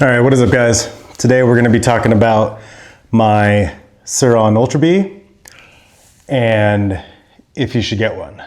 All right, what is up, guys? Today we're going to be talking about my Surron Ultra B and if you should get one.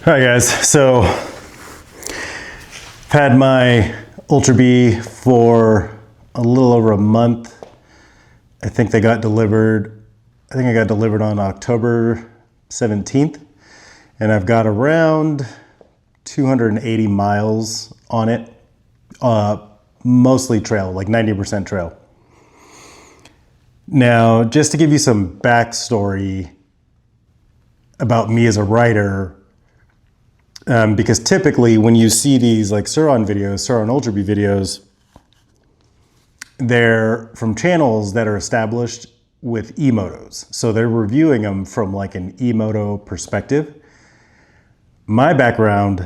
All right, guys, so I've had my Ultra B for a little over a month. I think I got delivered on October 17th, and I've got around 280 miles on it, mostly trail, like 90% trail. Now, just to give you some backstory about me as a rider, because typically when you see these like Surron videos, Surron Ultra B videos, they're from channels that are established with e-motos. So they're reviewing them from like an e-moto perspective. My background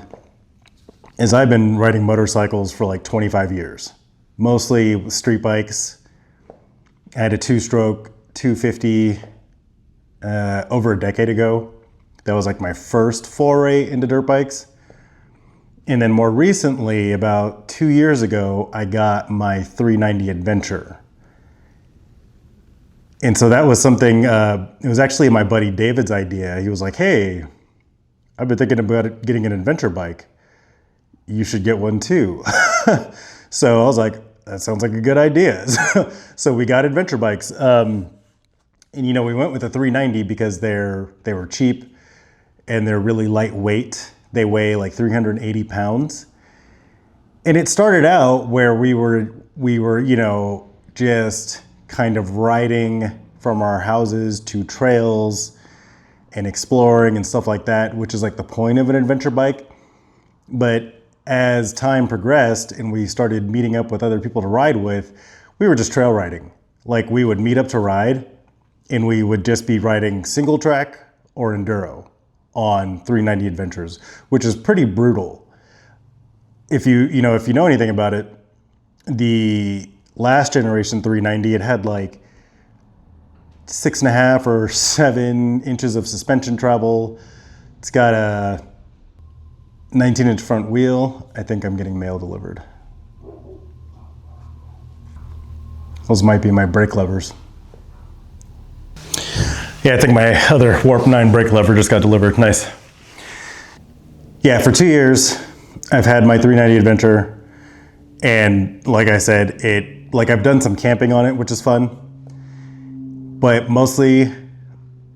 is I've been riding motorcycles for like 25 years, mostly street bikes. I had a two-stroke 250 over a decade ago. That was like my first foray into dirt bikes. And then more recently, about 2 years ago, I got my 390 Adventure. And so that was something, it was actually my buddy David's idea. He was like, hey, I've been thinking about getting an adventure bike. You should get one too. So I was like, that sounds like a good idea. So we got adventure bikes. And you know, we went with the 390 because they were cheap. And they're really lightweight. They weigh like 380 pounds. And it started out where we were, you know, just kind of riding from our houses to trails and exploring and stuff like that, which is like the point of an adventure bike. But as time progressed and we started meeting up with other people to ride with, we were just trail riding. Like we would meet up to ride and we would just be riding single track or enduro on 390 Adventures, which is pretty brutal. If you know anything about it, the last generation 390, it had like 6.5 or 7 inches of suspension travel. It's got a 19-inch front wheel. I think I'm getting mail delivered. Those might be my brake levers. Yeah, I think my other Warp 9 brake lever just got delivered. Nice. Yeah, for 2 years, I've had my 390 Adventure. And like I said, I've done some camping on it, which is fun. But mostly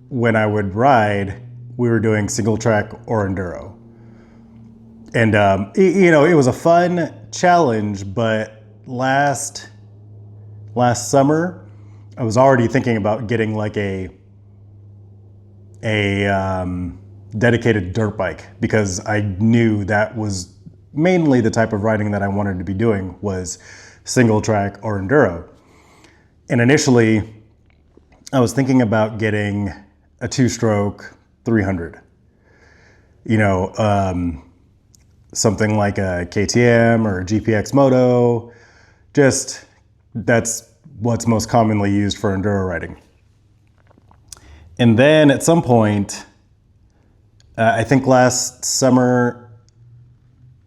when I would ride, we were doing single track or enduro. And, you know, it was a fun challenge, but last summer, I was already thinking about getting like a dedicated dirt bike because I knew that was mainly the type of riding that I wanted to be doing was single track or enduro. And initially I was thinking about getting a 2-stroke 300, you know, something like a KTM or a GPX Moto. Just that's what's most commonly used for enduro riding. And then at some point, I think last summer,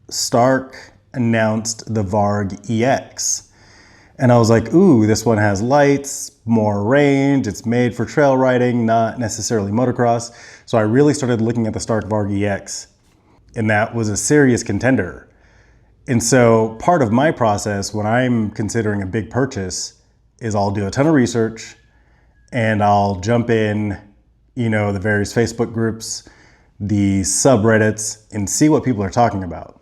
Stark announced the Varg EX. And I was like, ooh, this one has lights, more range, it's made for trail riding, not necessarily motocross. So I really started looking at the Stark Varg EX, and that was a serious contender. And so part of my process when I'm considering a big purchase is I'll do a ton of research, and I'll jump in, you know, the various Facebook groups, the subreddits, and see what people are talking about.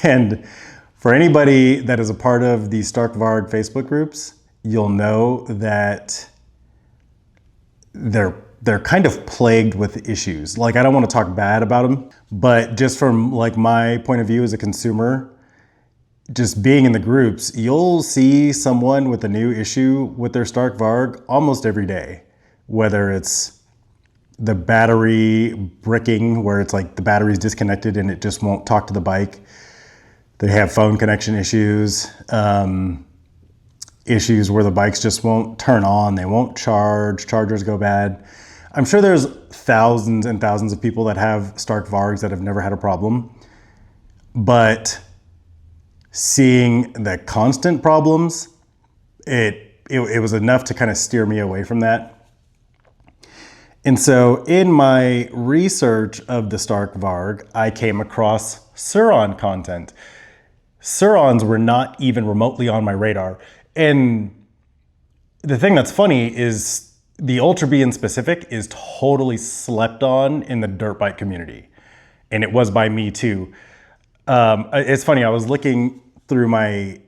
And for anybody that is a part of the Stark Varg Facebook groups, you'll know that they're kind of plagued with issues. Like, I don't want to talk bad about them, but just from like my point of view as a consumer, just being in the groups, you'll see someone with a new issue with their Stark Varg almost every day, whether it's the battery bricking, where it's like the battery's disconnected and it just won't talk to the bike. They have phone connection issues, issues where the bikes just won't turn on, they won't charge, chargers go bad. I'm sure there's thousands and thousands of people that have Stark Vargs that have never had a problem, but seeing the constant problems, it was enough to kind of steer me away from that. And so in my research of the Stark Varg, I came across Surron content. Surrons were not even remotely on my radar. And the thing that's funny is the Ultra B in specific is totally slept on in the dirt bike community. And it was by me too. It's funny, I was looking through my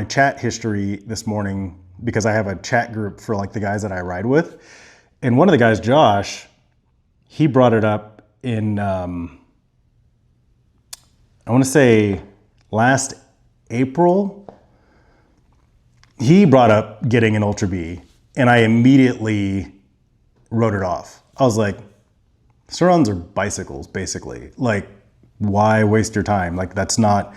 chat history this morning because I have a chat group for like the guys that I ride with. And one of the guys, Josh, he brought it up in, I want to say last April. He brought up getting an Ultra B and I immediately wrote it off. I was like, Surrons are bicycles, basically. Like, why waste your time? Like, that's not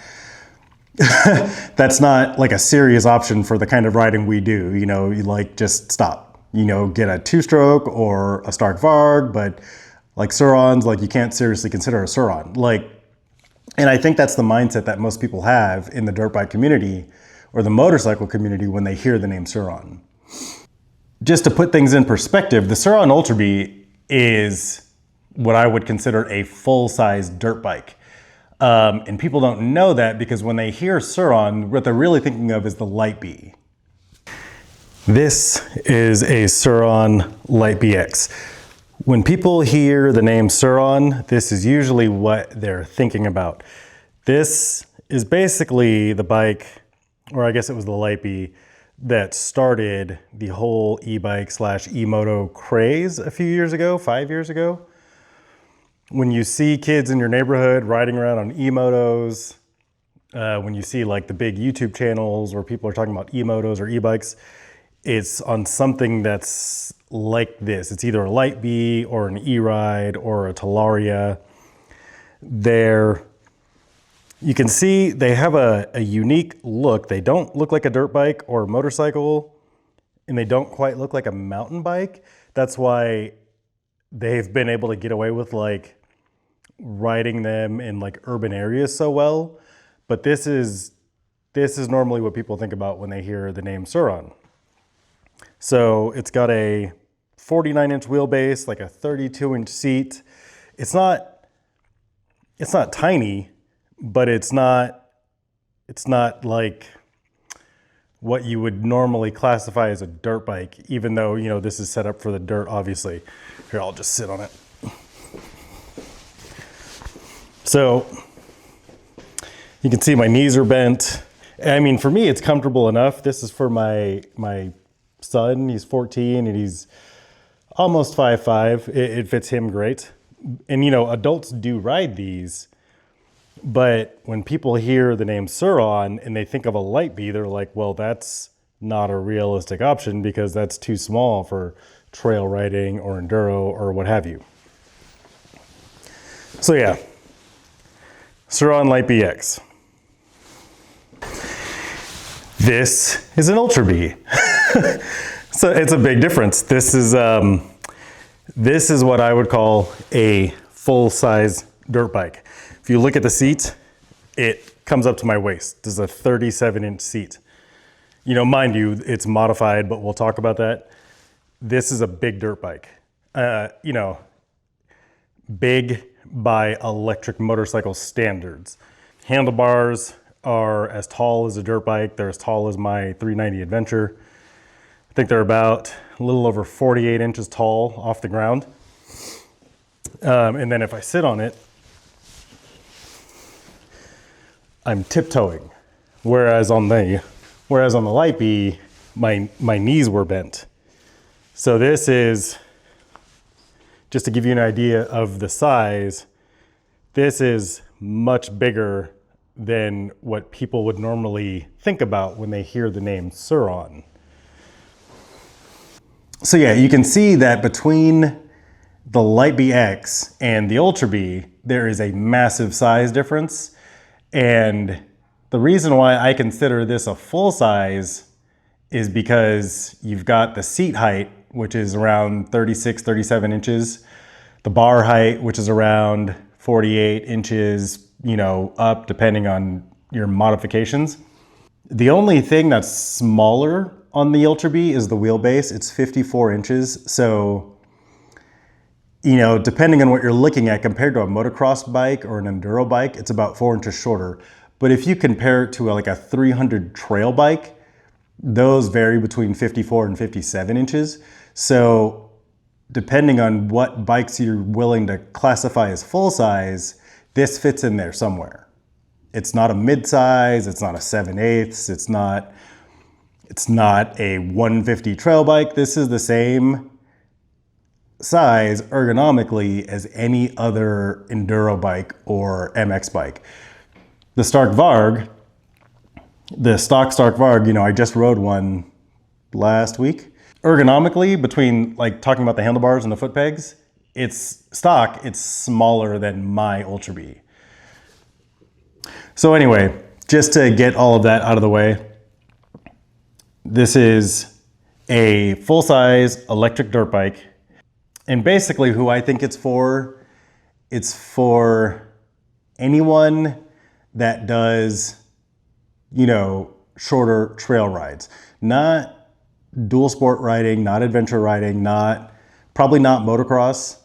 that's not like a serious option for the kind of riding we do. You know, you like just stop. You know, get a 2-stroke or a Stark Varg, but like Surrons, like you can't seriously consider a Surron. Like, and I think that's the mindset that most people have in the dirt bike community or the motorcycle community when they hear the name Surron. Just to put things in perspective, the Surron Ultra B is what I would consider a full-size dirt bike. And people don't know that because when they hear Surron, what they're really thinking of is the Light B. This is a Surron Light BX. When people hear the name Surron, this is usually what they're thinking about. This is basically the bike, or I guess it was the Light B, that started the whole e-bike / e-moto craze a few years ago, 5 years ago. When you see kids in your neighborhood riding around on e-motos, when you see like the big YouTube channels where people are talking about e-motos or e-bikes, it's on something that's like this. It's either a Light B or an e-ride or a Talaria. You can see they have a unique look. They don't look like a dirt bike or a motorcycle, and they don't quite look like a mountain bike. That's why they've been able to get away with like riding them in like urban areas so well. But this is normally what people think about when they hear the name Surron. So it's got a 49-inch wheelbase, like a 32-inch seat. It's not tiny, but it's not like what you would normally classify as a dirt bike, even though, you know, this is set up for the dirt, obviously. Here, I'll just sit on it. So you can see my knees are bent. I mean, for me, it's comfortable enough. This is for my son. He's 14 and he's almost 5'5". It fits him great. And, you know, adults do ride these. But when people hear the name Surron and they think of a Light B, they're like, well, that's not a realistic option because that's too small for trail riding or enduro or what have you. So yeah, Surron Light BX. This is an Ultra B. So it's a big difference. This is what I would call a full-size dirt bike. If you look at the seat, it comes up to my waist. This is a 37-inch seat. You know, mind you, it's modified, but we'll talk about that. This is a big dirt bike. You know, big by electric motorcycle standards. Handlebars are as tall as a dirt bike. They're as tall as my 390 Adventure. I think they're about a little over 48 inches tall off the ground. And then if I sit on it, I'm tiptoeing. Whereas on the Light B, my knees were bent. So this is, just to give you an idea of the size, this is much bigger than what people would normally think about when they hear the name Surron. So yeah, you can see that between the Light BX and the Ultra B, there is a massive size difference. And the reason why I consider this a full size is because you've got the seat height, which is around 36, 37 inches, the bar height, which is around 48 inches, up depending on your modifications. The only thing that's smaller on the Ultra B is the wheelbase. It's 54 inches. So, depending on what you're looking at, compared to a motocross bike or an enduro bike, it's about 4 inches shorter. But if you compare it to like a 300 trail bike, those vary between 54 and 57 inches. So depending on what bikes you're willing to classify as full size, this fits in there somewhere. It's not a mid-size, it's not a 7/8, it's not a 150 trail bike. This is the same size ergonomically as any other enduro bike or MX bike. The Stark Varg, the stock Stark Varg, I just rode one last week. Ergonomically, between like talking about the handlebars and the foot pegs, it's stock, it's smaller than my Ultra B. So anyway, just to get all of that out of the way, this is a full-size electric dirt bike. And basically who I think it's for anyone that does, shorter trail rides. Not dual sport riding, not adventure riding, probably not motocross,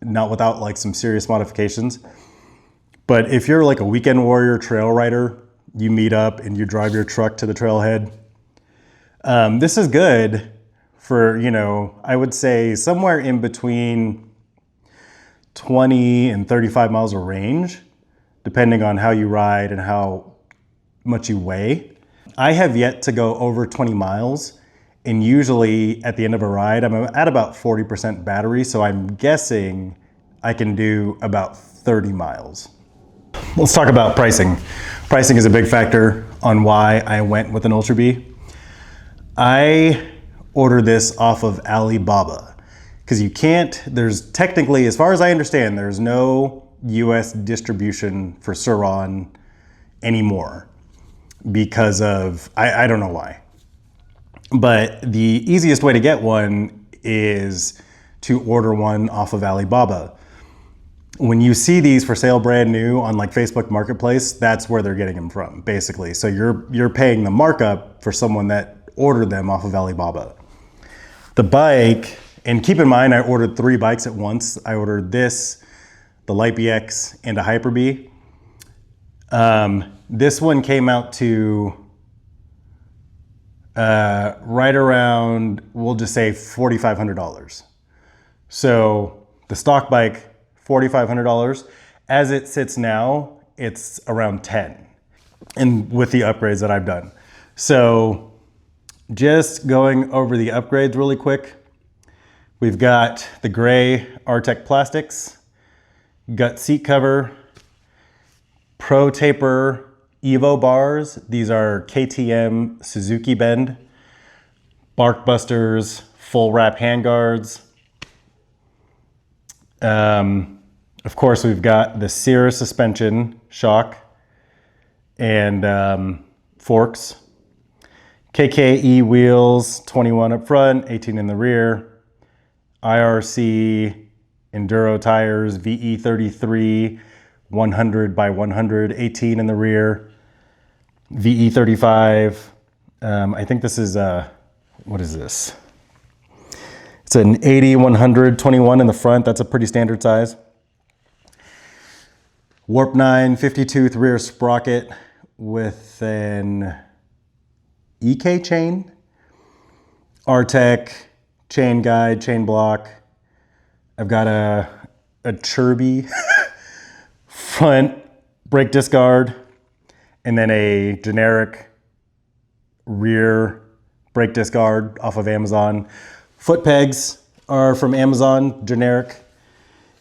not without like some serious modifications. But if you're like a weekend warrior trail rider, you meet up and you drive your truck to the trailhead, this is good for, I would say somewhere in between 20 and 35 miles of range, depending on how you ride and how much you weigh. I have yet to go over 20 miles, and usually at the end of a ride, I'm at about 40% battery, so I'm guessing I can do about 30 miles. Let's talk about pricing. Pricing is a big factor on why I went with an Ultra B. I ordered this off of Alibaba because there's technically, as far as I understand, there's no US distribution for Surron anymore because of, I don't know why. But the easiest way to get one is to order one off of Alibaba. When you see these for sale brand new on like Facebook Marketplace, that's where they're getting them from, basically. So you're paying the markup for someone that ordered them off of Alibaba. The bike, and keep in mind I ordered 3 bikes at once. I ordered this, the Light BX, and a Hyper B. This one came out to right around, we'll just say $4,500. So the stock bike, $4,500. As it sits now, it's around $10,000, and with the upgrades that I've done. So just going over the upgrades really quick. We've got the gray Artec plastics, gut seat cover, Pro Taper Evo bars. These are KTM Suzuki bend, Bark Busters, full wrap handguards. Of course, we've got the Sierra suspension shock and forks. KKE wheels, 21 up front, 18 in the rear. IRC Enduro tires, VE33, 100 by 100, 18 in the rear. VE35, I think this is, what is this? It's an 80, 100, 21 in the front. That's a pretty standard size. Warp 9 50-tooth rear sprocket with an EK chain. Artec chain guide, chain block. I've got a Chirby front brake disc guard, and then a generic rear brake disc guard off of Amazon. Foot pegs are from Amazon, generic.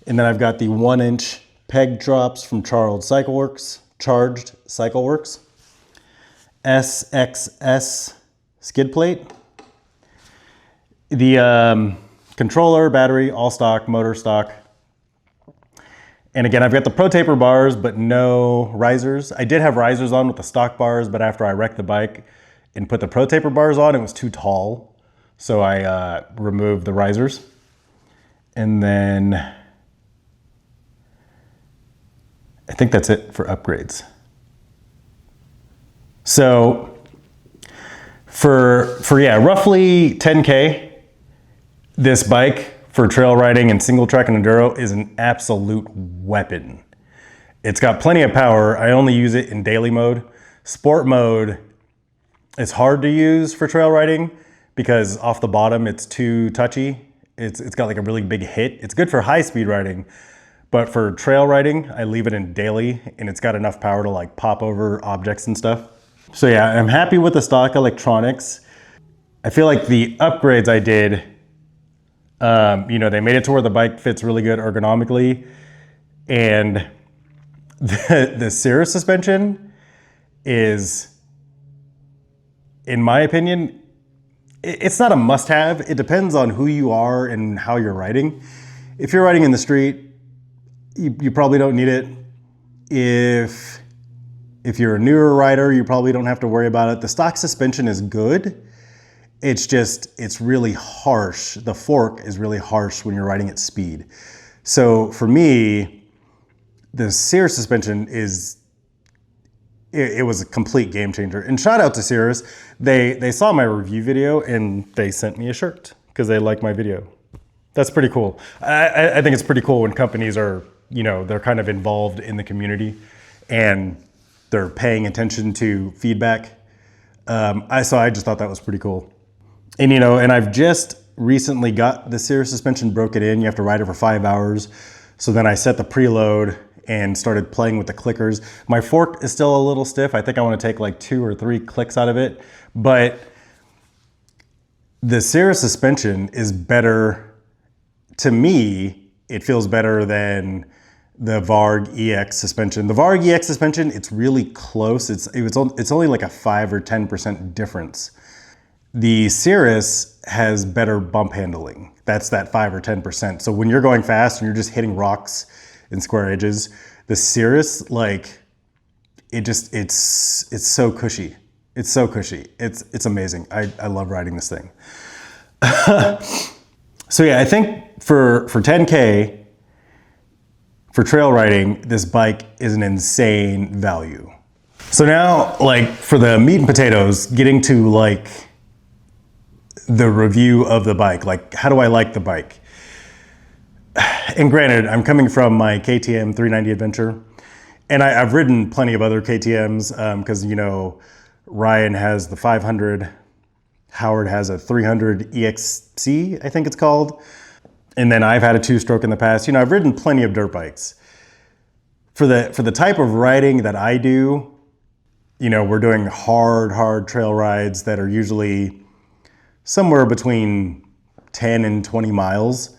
And then I've got the 1-inch peg drops from Charles Cycle Works. charged cycle works. SXS skid plate. The controller, battery, all stock, motor stock. And again, I've got the Pro Taper bars, but no risers. I did have risers on with the stock bars, but after I wrecked the bike and put the Pro Taper bars on, it was too tall. So I removed the risers. And then I think that's it for upgrades. So for yeah, roughly 10K, this bike for trail riding and single track and enduro is an absolute weapon. It's got plenty of power. I only use it in daily mode. Sport mode is hard to use for trail riding because off the bottom it's too touchy. It's got like a really big hit. It's good for high speed riding, but for trail riding, I leave it in daily and it's got enough power to like pop over objects and stuff. So yeah, I'm happy with the stock electronics. I feel like the upgrades I did, you know, they made it to where the bike fits really good ergonomically, and the Surron suspension is, in my opinion, it's not a must-have. It depends on who you are and how you're riding. If you're riding in the street, you probably don't need it. If you're a newer rider, you probably don't have to worry about it. The stock suspension is good. It's really harsh. The fork is really harsh when you're riding at speed. So for me, the Surron suspension it was a complete game changer. And shout out to Surron. They saw my review video and they sent me a shirt because they like my video. That's pretty cool. I think it's pretty cool when companies are, you know, they're kind of involved in the community and they're paying attention to feedback. So I just thought that was pretty cool. And, you know, and I've just recently got the Surron suspension broken in. You have to ride it for 5 hours. So then I set the preload and started playing with the clickers. My fork is still a little stiff. I think I want to take like 2 or 3 clicks out of it. But the Surron suspension is better. To me, it feels better than the Varg EX suspension. The Varg EX suspension, it's really close. It's only like a 5 or 10% difference. The Surron has better bump handling. That's that 5 or 10%. So when you're going fast and you're just hitting rocks and square edges, the Surron, like, it's so cushy. It's so cushy. It's amazing. I love riding this thing. So yeah, I think for 10K, for trail riding, this bike is an insane value. So now, like, for the meat and potatoes, getting to like the review of the bike, like, how do I like the bike? And granted, I'm coming from my KTM 390 Adventure, and I've ridden plenty of other KTMs because, you know, Ryan has the 500, Howard has a 300 EXC, I think it's called. And then I've had a 2-stroke in the past. You know, I've ridden plenty of dirt bikes. For the type of riding that I do, you know, we're doing hard trail rides that are usually somewhere between 10 and 20 miles.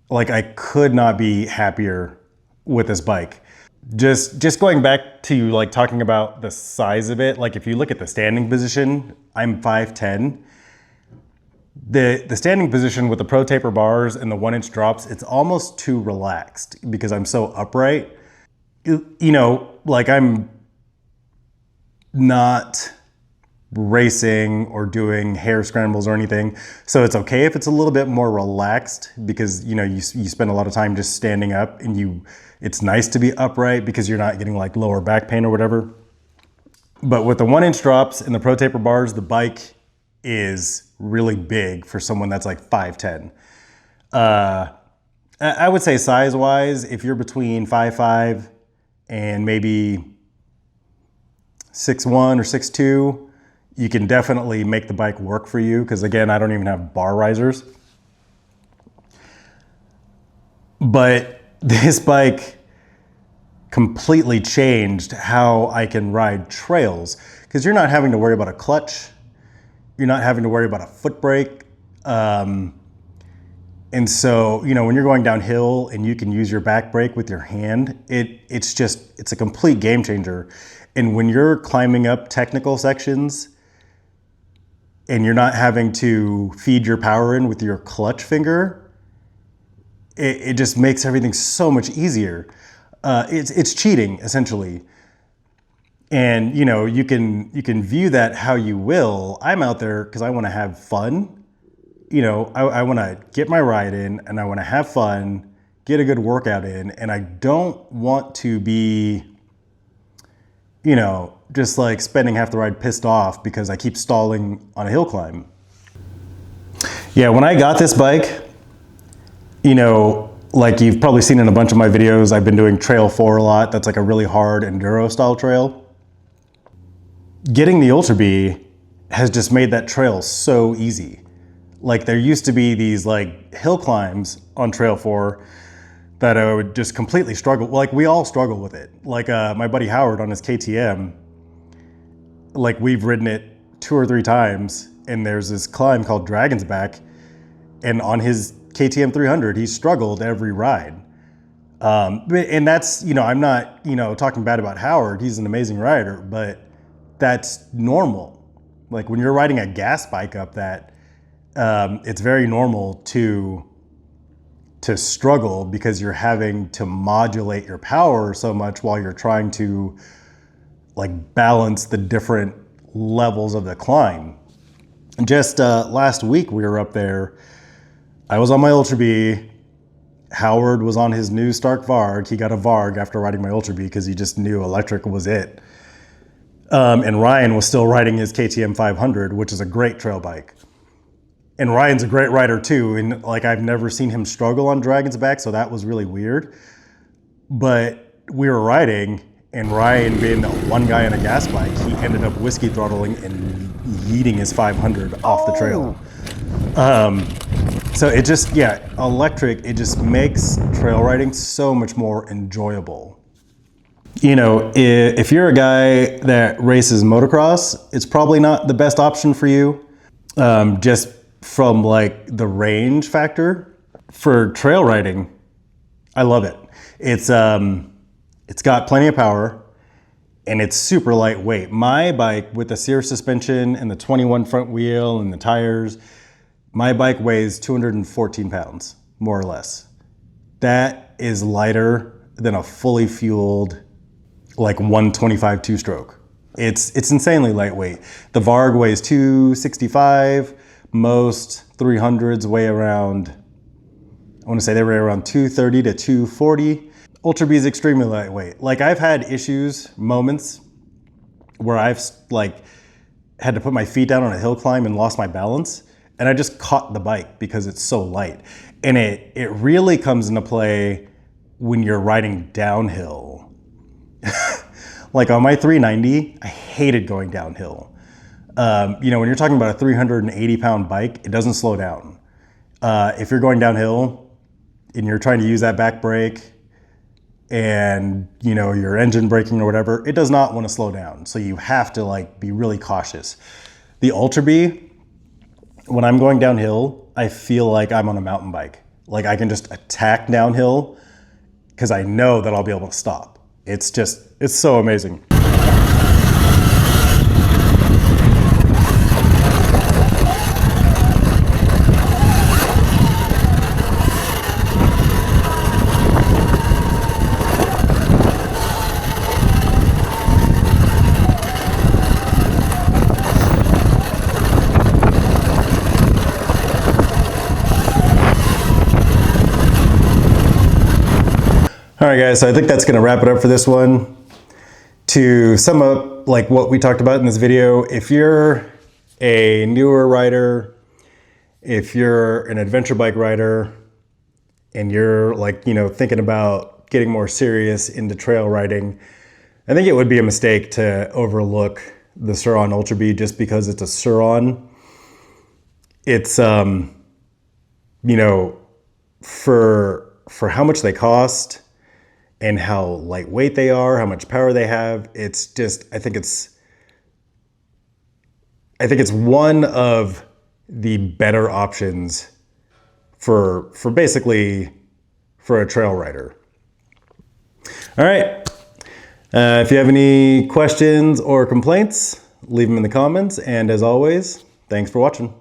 Like, I could not be happier with this bike. Just going back to like talking about the size of it, like if you look at the standing position, I'm 5'10". The standing position with the Pro Taper bars and the 1-inch drops, it's almost too relaxed because I'm so upright. You know, like, I'm not racing or doing hair scrambles or anything. So it's okay if it's a little bit more relaxed because, you know, you spend a lot of time just standing up, and it's nice to be upright because you're not getting like lower back pain or whatever. But with the 1-inch drops and the Pro Taper bars, the bike is really big for someone that's like 5'10". I would say size-wise, if you're between 5'5" and maybe 6'1" or 6'2", you can definitely make the bike work for you because, again, I don't even have bar risers. But this bike completely changed how I can ride trails because you're not having to worry about a clutch. You're not having to worry about a foot brake. And so, you know, when you're going downhill and you can use your back brake with your hand, it's a complete game changer. And when you're climbing up technical sections and you're not having to feed your power in with your clutch finger, it just makes everything so much easier. It's cheating essentially. And you know, you can view that how you will. I'm out there because I want to have fun. You know, I want to get my ride in and I want to have fun, get a good workout in, and I don't want to be, you know, just like spending half the ride pissed off because I keep stalling on a hill climb. Yeah, when I got this bike, you know, like you've probably seen in a bunch of my videos, I've been doing Trail 4 a lot. That's like a really hard enduro style trail. Getting the Ultra B has just made that trail so easy. Like there used to be these like hill climbs on Trail 4 that I would just completely struggle. Like we all struggle with it. Like my buddy Howard on his KTM, like we've ridden it 2 or 3 times and there's this climb called Dragon's Back, and on his KTM 300, he struggled every ride. And that's, you know, I'm not, you know, talking bad about Howard. He's an amazing rider, but that's normal. Like when you're riding a gas bike up that, it's very normal to struggle because you're having to modulate your power so much while you're trying to like balance the different levels of the climb. Just last week we were up there. I was on my Ultra B. Howard was on his new Stark Varg. He got a Varg after riding my Ultra B because he just knew electric was it. And Ryan was still riding his KTM 500, which is a great trail bike. And Ryan's a great rider too. And like, I've never seen him struggle on Dragon's Back, so that was really weird. But we were riding, and Ryan, being the one guy on a gas bike, he ended up whiskey throttling and yeeting his 500 off the trail. So it just, yeah, electric, it just makes trail riding so much more enjoyable. You know, if you're a guy that races motocross, it's probably not the best option for you. Just from like the range factor. For trail riding, I love it. It's got plenty of power and it's super lightweight. My bike with the Sear suspension and the 21 front wheel and the tires, my bike weighs 214 pounds, more or less. That is lighter than a fully fueled like 125 two-stroke. It's insanely lightweight. The Varg weighs 265. Most 300s weigh around, I want to say they weigh around 230 to 240. Ultra B is extremely lightweight. Like I've had moments where I've like had to put my feet down on a hill climb and lost my balance, and I just caught the bike because it's so light. And it really comes into play when you're riding downhill. Like on my 390, I hated going downhill. You know, when you're talking about a 380 pound bike, it doesn't slow down. If you're going downhill and you're trying to use that back brake and, you know, your engine braking or whatever, it does not want to slow down. So you have to like be really cautious. The Ultra B, when I'm going downhill, I feel like I'm on a mountain bike. Like I can just attack downhill because I know that I'll be able to stop. It's so amazing. All right, guys, so I think that's gonna wrap it up for this one. To sum up like what we talked about in this video, if you're a newer rider, if you're an adventure bike rider, and you're like, you know, thinking about getting more serious into trail riding, I think it would be a mistake to overlook the Surron Ultra B just because it's a Surron. It's, you know, for how much they cost, and how lightweight they are, how much power they have. It's just, I think it's one of the better options for basically for a trail rider. All right. If you have any questions or complaints, leave them in the comments. And as always, thanks for watching.